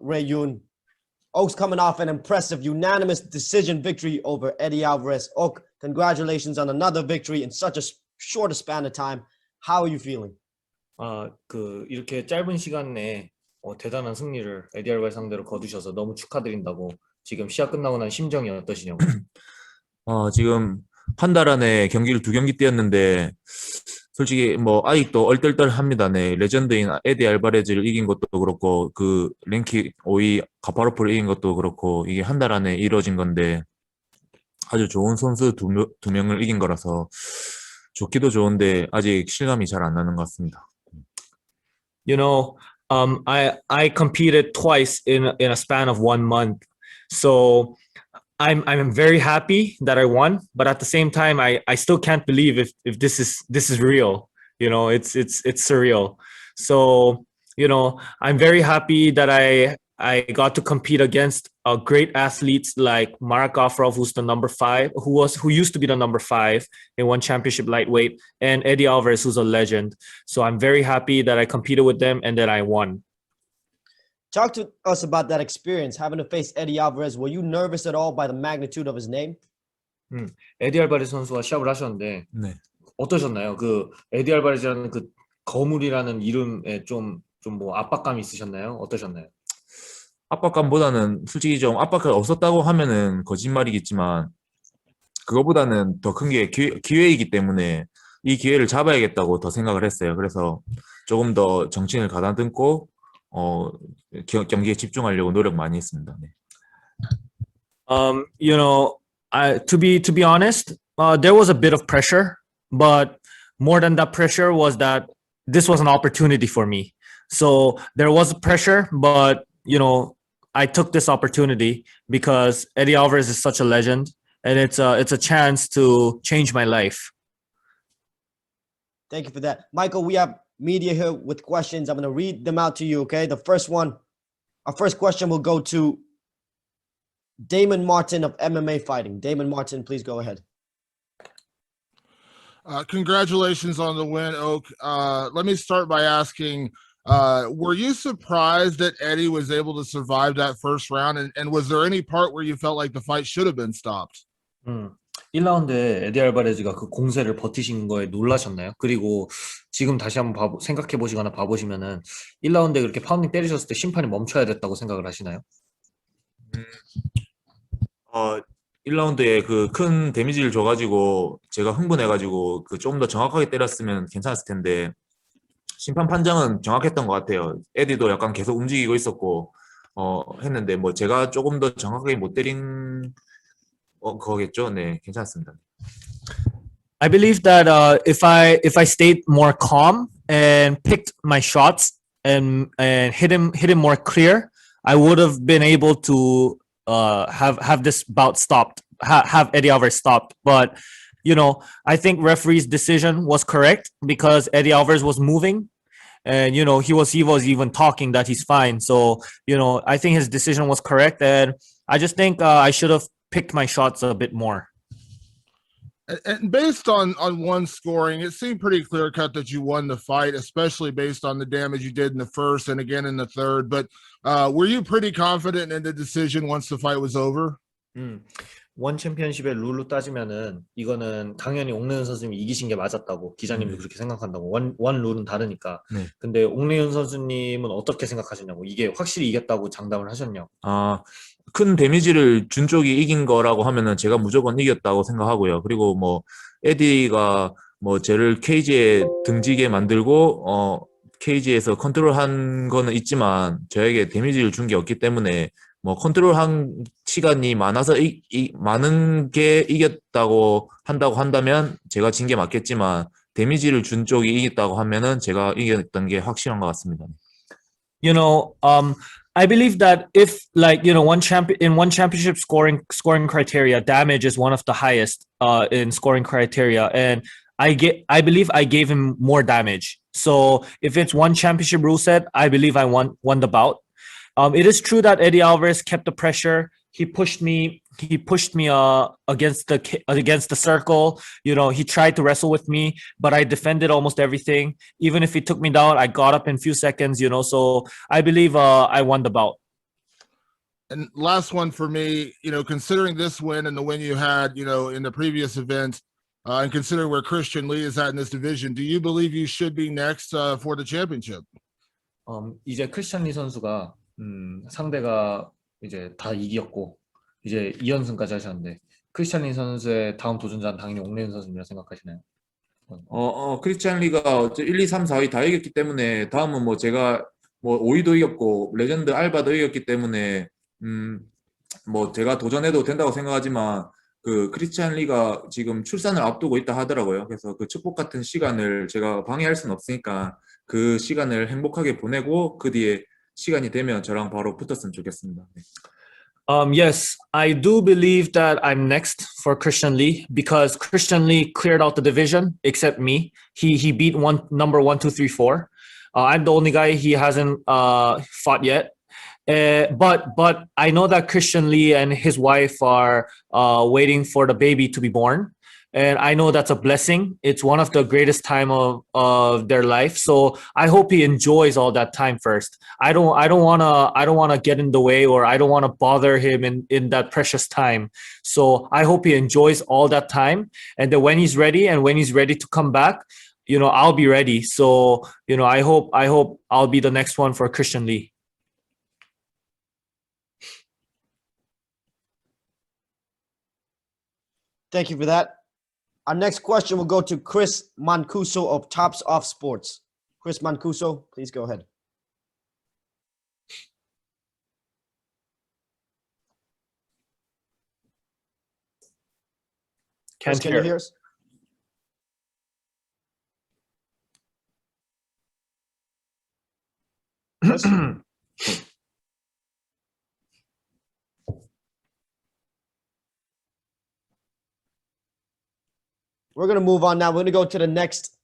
Rae Yoon. Oak's coming off an impressive unanimous decision victory over Eddie Alvarez. Oak, congratulations on another victory in such a short span of time. How are you feeling? 이렇게 짧은 시간 내에 대단한 승리를 에디 알바레스 상대로 거두셔서 너무 축하드린다고. 지금 시합 끝나고 난 심정이 어떠시냐고. 지금 한 달 안에 경기를 2경기 뛰었는데 솔직히 뭐 아직도 얼떨떨합니다. 네, 레전드인 에디 알바레즈를 이긴 것도 그렇고 그 랭킹 5위 가파로프를 이긴 것도 그렇고 이게 한 달 안에 이루어진 건데 아주 좋은 선수 두 명을 이긴 거라서 좋기도 좋은데 아직 실감이 잘 안 나는 것 같습니다. You know, I competed twice in a span of 1 month, so I'm very happy that I won, but at the same time, I still can't believe if this is real. You know, it's surreal. So you know, I'm very happy that I got to compete against great athletes like Mark Gafrov, who's the number 5, who used to be the number 5 in one championship lightweight, and Eddie Alvarez, who's a legend. So I'm very happy that I competed with them and that I won. Talk to us about that experience, having to face Eddie Alvarez. Were you nervous at all by the magnitude of his name? 에디 알바레스 선수와 시합을 하셨는데 네. 어떠셨나요? 그 에디 알바레즈라는 그 거물이라는 이름에 좀 뭐 압박감이 있으셨나요? 어떠셨나요? 압박감보다는 솔직히 좀 압박감 없었다고 하면은 거짓말이겠지만 그거보다는 더 큰 게 기회이기 때문에 이 기회를 잡아야겠다고 더 생각을 했어요. 그래서 조금 더 정신을 가다듬고 경기에 집중하려고 노력 많이 했습니다. 네. You know, to be honest, there was a bit of pressure, but more than that pressure was that this was an opportunity for me. So there was pressure, but you know, I took this opportunity because Eddie Alvarez is such a legend, and it's a chance to change my life. Thank you for that. Michael, we have media here with questions. I'm going to read them out to you, okay? The first one, our first question will go to Damon Martin of MMA Fighting. Damon Martin, please go ahead. Congratulations on the win, Oak. Let me start by asking, were you surprised that Eddie was able to survive that first round? And was there any part where you felt like the fight should have been stopped? 1라운드에 에디 알바레즈가 그 공세를 버티신 거에 놀라셨나요? 그리고 지금 다시 한번 생각해 보시거나 봐보시면은 1라운드에 그렇게 파운딩 때리셨을 때 심판이 멈춰야 됐다고 생각을 하시나요? 1라운드에 그 큰 데미지를 줘가지고 제가 흥분해가지고 그 좀 더 정확하게 때렸으면 괜찮았을 텐데 심판 판정은 정확했던 것 같아요. 에디도 약간 계속 움직이고 있었고 했는데 뭐 제가 조금 더 정확하게 못 때린 거겠죠. 네, 괜찮습니다. I believe that if I stayed more calm and picked my shots and hit him more clear, I would have been able to have this bout stopped, have Eddie Alvarez stopped. But you know, I think referee's decision was correct because Eddie Alvarez was moving, and you know he was even talking that he's fine. So you know, I think his decision was correct, and I just think I should have picked my shots a bit more. And based on one scoring, it seemed pretty clear cut that you won the fight, especially based on the damage you did in the first and again in the third. But were you pretty confident in the decision once the fight was over? 원 챔피언십의 룰로 따지면은 이거는 당연히 옥내윤 선수님이 이기신 게 맞았다고 기자님도 그렇게 생각한다고 원 룰은 다르니까. 네. 근데 옥내윤 선수님은 어떻게 생각하셨냐고 이게 확실히 이겼다고 장담을 하셨냐고. 큰 데미지를 준 쪽이 이긴 거라고 하면은 제가 무조건 이겼다고 생각하고요. 그리고 뭐 에디가 뭐 저를 케이지에 등지게 만들고 케이지에서 컨트롤한 거는 있지만 저에게 데미지를 준 게 없기 때문에 뭐 컨트롤한 시간이 많아서 많은 게 이겼다고 한다면 제가 진 게 맞겠지만 데미지를 준 쪽이 이겼다고 하면은 제가 이겼던 게 확실한 것 같습니다. You know, I believe that if like you know one championship scoring criteria, damage is one of the highest in scoring criteria, and I believe I gave him more damage. So if it's one championship rule set, I believe I won the bout. It is true that Eddie Alvarez kept the pressure. He pushed me against the circle. You know, he tried to wrestle with me, but I defended almost everything. Even if he took me down, I got up in a few seconds. You know, so I believe I won the bout. And last one for me, considering this win and the win you had, in the previous event, and considering where Christian Lee is at in this division, do you believe you should be next for the championship? 이제 크리스찬 리 선수가 상대가 이제 다 이겼고 이제 2연승까지 하셨는데 크리스찬 리 선수의 다음 도전자는 당연히 옥레인 선수님이라 생각하시나요? 크리스찬 리가 1, 2, 3, 4위 다 이겼기 때문에 다음은 뭐 제가 뭐 5위도 이겼고 레전드 알바도 이겼기 때문에 뭐 제가 도전해도 된다고 생각하지만 그 크리스찬 리가 지금 출산을 앞두고 있다 하더라고요. 그래서 그 축복 같은 시간을 제가 방해할 수는 없으니까 그 시간을 행복하게 보내고 그 뒤에 시간이 되면 저랑 바로 붙었으면 좋겠습니다. 네. Yes, I do believe that I'm next for Christian Lee because Christian Lee cleared out the division except me. He beat number 1, 2, 3, 4. I'm the only guy he hasn't fought yet. But I know that Christian Lee and his wife are waiting for the baby to be born. And I know that's a blessing. It's one of the greatest time of their life. So I hope he enjoys all that time first. I don't wanna get in the way, or I don't wanna bother him in that precious time. So I hope he enjoys all that time. And then when he's ready to come back, I'll be ready. So, I hope I'll be the next one for Christian Lee. Thank you for that. Our next question will go to Chris Mancuso of Tops Off Sports. Chris Mancuso, please go ahead. Chris, can you hear us? Chris? We're going to move on now. We're going to go to the next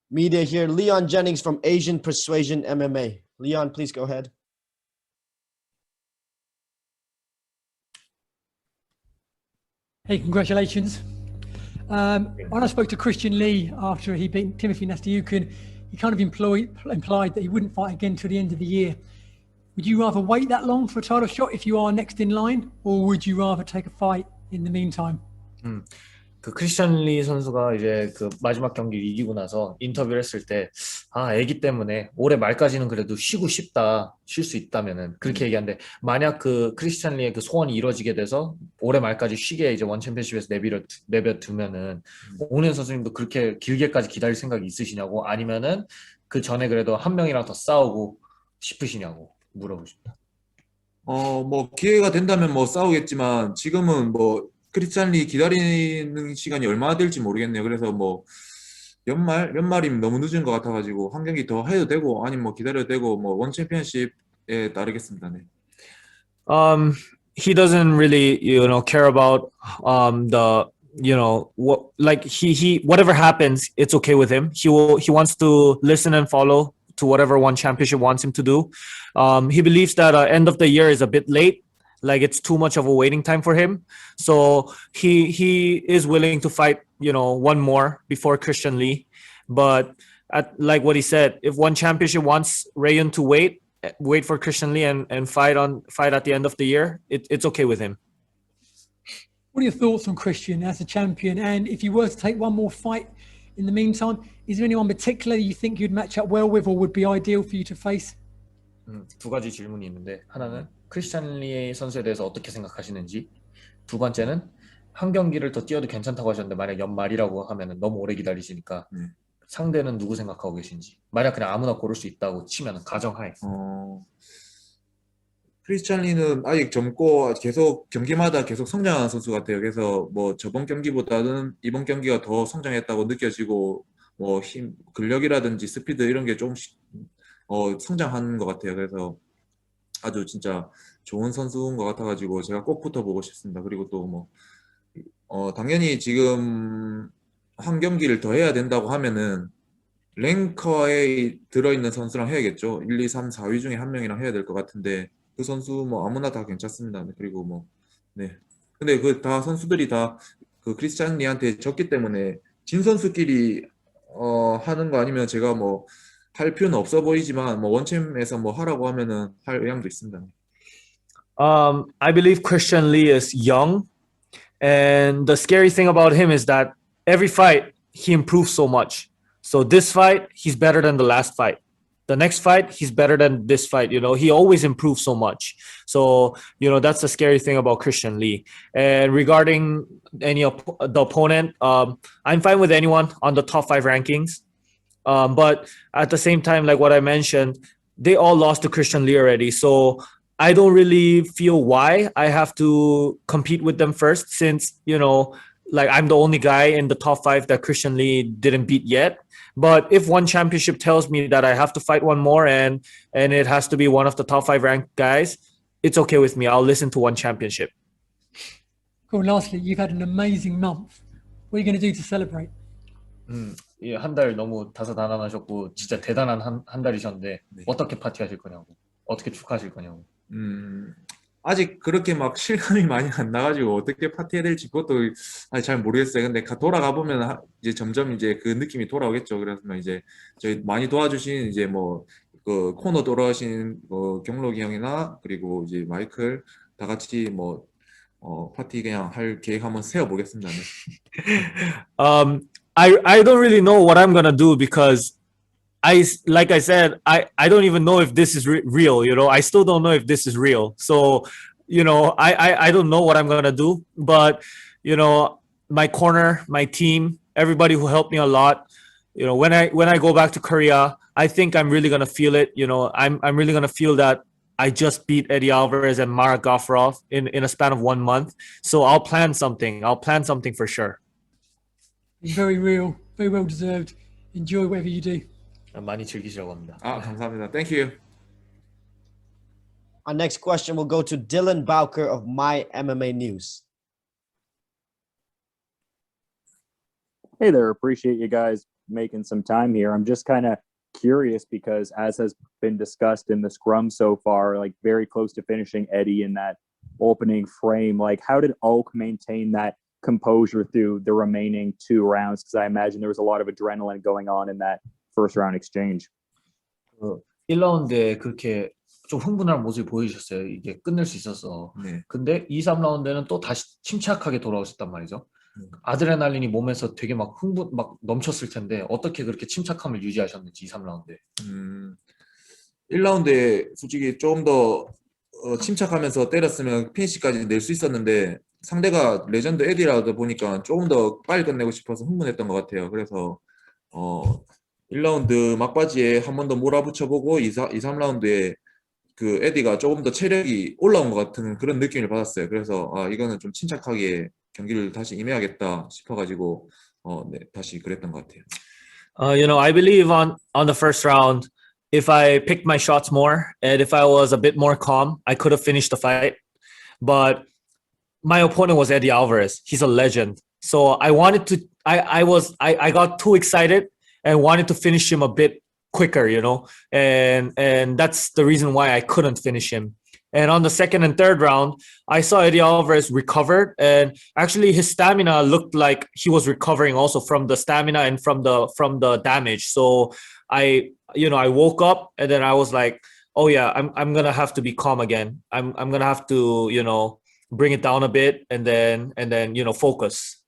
media here. Leon Jennings from Asian Persuasion MMA. Leon, please go ahead. Hey, congratulations. When I spoke to Christian Lee after he beat Timothy Nastyukhin, he kind of implied that he wouldn't fight again till the end of the year. Would you rather wait that long for a title shot if you are next in line, or would you rather take a fight in the meantime? 그 크리스찬 리 선수가 이제 그 마지막 경기를 이기고 나서 인터뷰를 했을 때 애기 때문에 올해 말까지는 그래도 쉬고 싶다, 쉴 수 있다면은 그렇게 얘기하는데, 만약 그 크리스찬 리의 그 소원이 이루어지게 돼서 올해 말까지 쉬게 이제 원 챔피언십에서 내버려두면은 옥레인 선수님도 그렇게 길게까지 기다릴 생각이 있으시냐고, 아니면은 그 전에 그래도 한 명이랑 더 싸우고 싶으시냐고 물어보고 싶다. 뭐 기회가 된다면 뭐 싸우겠지만 지금은 뭐 크리스찬 리 기다리는 시간이 얼마나 될지 모르겠네요. 그래서 뭐 연말이면 너무 늦은 것 같아가지고 한 경기 더 해도 되고 아니면 뭐 기다려도 되고 뭐 원 챔피언십에 따르겠습니다. 네. He doesn't really, care about the what, like he whatever happens, it's okay with him. He wants to listen and follow to whatever one championship wants him to do. He believes that end of the year is a bit late. Like it's too much of a waiting time for him. So he is willing to fight, one more before Christian Lee. But like what he said, if one championship wants Rae Yoon to wait for Christian Lee and fight at the end of the year, it's okay with him. What are your thoughts on Christian as a champion? And if you were to take one more fight in the meantime, is there anyone particular you think you'd match up well with or would be ideal for you to face? 두 가지 질문이 있는데, 하나는 크리스찬 리 선수에 대해서 어떻게 생각하시는지, 두 번째는 한 경기를 더 뛰어도 괜찮다고 하셨는데 만약 연말이라고 하면 너무 오래 기다리시니까 상대는 누구 생각하고 계신지, 만약 그냥 아무나 고를 수 있다고 치면 가정하에. 크리스찬 리는 아직 젊고 계속 경기마다 계속 성장하는 선수 같아요. 그래서 뭐 저번 경기보다는 이번 경기가 더 성장했다고 느껴지고 뭐 힘, 근력이라든지 스피드 이런 게 조금씩 성장하는 것 같아요. 그래서 아주 진짜 좋은 선수인 것 같아가지고 제가 꼭 붙어보고 싶습니다. 그리고 또 뭐 당연히 지금 한 경기를 더 해야 된다고 하면은 랭커에 들어있는 선수랑 해야겠죠. 1, 2, 3, 4위 중에 한 명이랑 해야 될 것 같은데 그 선수 뭐 아무나 다 괜찮습니다. 그리고 뭐 네. 근데 그 다 선수들이 다 그 크리스찬 리한테 졌기 때문에 진 선수끼리 하는 거 아니면 제가 뭐 할 필요는 없어 보이지만 뭐 원챔에서 뭐 하라고 하면은 할 의향도 있습니다. I believe Christian Lee is young, and the scary thing about him is that every fight he improves so much. So this fight, he's better than the last fight. The next fight, he's better than this fight. You know, he always improves so much. So, you know, that's the scary thing about Christian Lee. And regarding the opponent, I'm fine with anyone on the top 5 rankings. But at the same time, like what I mentioned, they all lost to Christian Lee already. So I don't really feel why I have to compete with them first, since, you know, like I'm the only guy in the top 5 that Christian Lee didn't beat yet. But if one championship tells me that I have to fight one more and it has to be one of the top 5 ranked guys, it's okay with me. I'll listen to one championship. Cool. Lastly, you've had an amazing month. What are you going to do to celebrate? 예, 한 달 너무 다사다난하셨고 진짜 대단한 한 달이셨는데 네. 어떻게 파티하실 거냐고, 어떻게 축하하실 거냐고. 아직 그렇게 막 실감이 많이 안 나가지고 어떻게 파티해야 될지 그것도 아직 잘 모르겠어요. 근데 돌아가 보면 이제 점점 이제 그 느낌이 돌아오겠죠. 그래서 이제 저희 많이 도와주신 이제 뭐 그 코너 돌아가신 경록이 형이나 그리고 이제 마이클 다 같이 뭐 파티 그냥 할 계획 한번 세워보겠습니다. 네. I don't really know what I'm gonna do because like I said, I don't even know if this is real, you know. I still don't know if this is real. So, you know, I don't know what I'm gonna do. But, you know, my corner, my team, everybody who helped me a lot, you know, when I go back to Korea, I think I'm really gonna feel it. You know, I'm really gonna feel that I just beat Eddie Alvarez and Mara Gafurov in a span of 1 month. So I'll plan something. I'll plan something for sure. It's very real, very well deserved. Enjoy whatever you do. 많이 즐기시라고 합니다. 감사합니다. Thank you. Our next question will go to Dylan Bowker of My MMA News. Hey there, appreciate you guys making some time here. I'm just kind of curious because, as has been discussed in the scrum so far, like very close to finishing Eddie in that opening frame, like how did Oak maintain that composure through the remaining 2 rounds? Because I imagine there was a lot of adrenaline going on in that first round exchange. 1라운드에 그렇게 좀 흥분한 모습을 보여주셨어요. 이게 끝낼 수 있어서. 네. 근데 2, 3라운드에는 또 다시 침착하게 돌아오셨단 말이죠. 아드레날린이 몸에서 되게 막 막 넘쳤을 텐데 어떻게 그렇게 침착함을 유지하셨는지 2, 3라운드에. 1라운드에 솔직히 조금 더 침착하면서 때렸으면 피니시까지 낼 수 있었는데 상대가 레전드 에디라다 보니까 조금 더 빨리 끝내고 싶어서 흥분했던 것 같아요. 그래서 1라운드 막바지에 한 번 더 몰아붙여보고 2, 3라운드에 그 에디가 조금 더 체력이 올라온 것 같은 그런 느낌을 받았어요. 그래서 이거는 좀 침착하게 경기를 다시 임해야겠다 싶어가지고 네, 다시 그랬던 것 같아요. You know, I believe on the first round, if I picked my shots more and if I was a bit more calm, I could have finished the fight. But my opponent was Eddie Alvarez. He's a legend. So I wanted to. I got too excited and wanted to finish him a bit quicker, you know, and that's the reason why I couldn't finish him. And on the second and third round, I saw Eddie Alvarez recovered, and actually his stamina looked like he was recovering also from the stamina and from the damage. So I woke up and then I was like, oh yeah, I'm gonna have to be calm again. I'm gonna have to, you know, bring it down a bit and then you know, focus.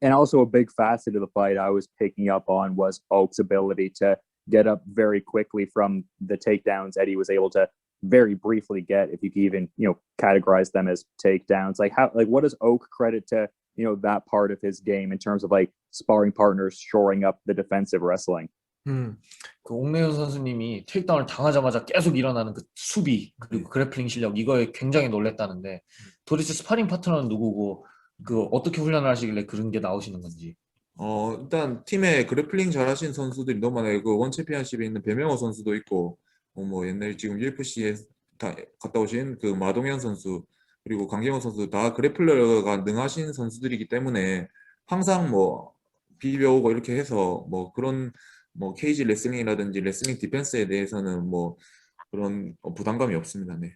And also a big facet of the fight I was picking up on was Oak's ability to get up very quickly from the takedowns Eddie was able to very briefly get, if you could even, you know, categorize them as takedowns. Like what does Oak credit to, you know, that part of his game in terms of like sparring partners shoring up the defensive wrestling? 그 옥내윤 선수님이 테이크다운을 당하자마자 계속 일어나는 그 수비 그리고 그래플링 실력, 이거에 굉장히 놀랬다는데 도대체 스파링 파트너는 누구고 그 어떻게 훈련을 하시길래 그런 게 나오시는 건지. 일단 팀에 그래플링 잘하신 선수들이 너무 많아요. 그 원 챔피언십에 있는 배명호 선수도 있고, 뭐 옛날 지금 UFC에 갔다 오신 그 마동현 선수 그리고 강경호 선수 다 그래플러가 능하신 선수들이기 때문에 항상 뭐 비벼오고 이렇게 해서 뭐 그런 뭐 케이지 레슬링이라든지 레슬링 디펜스에 대해서는 뭐 그런 부담감이 없습니다. 네.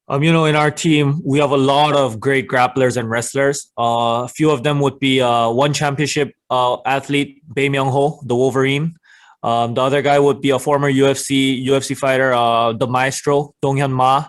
You know, in our team, we have a lot of great grapplers and wrestlers. A few of them would be one championship athlete, Bae Myung-ho, the Wolverine. The other guy would be a former UFC fighter, the Maestro Donghyun Ma,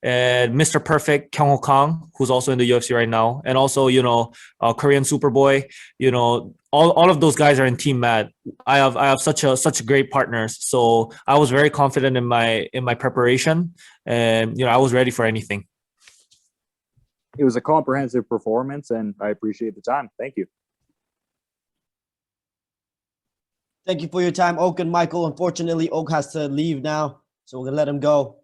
and Mr. Perfect Kyung Ho Kang, who's also in the UFC right now, and also Korean Superboy. All of those guys are in Team Mad. I have such great partners, so I was very confident in my preparation, and I was ready for anything. It was a comprehensive performance, and I appreciate the time. Thank you. Thank you for your time, Oak and Michael. Unfortunately, Oak has to leave now, so we're gonna let him go.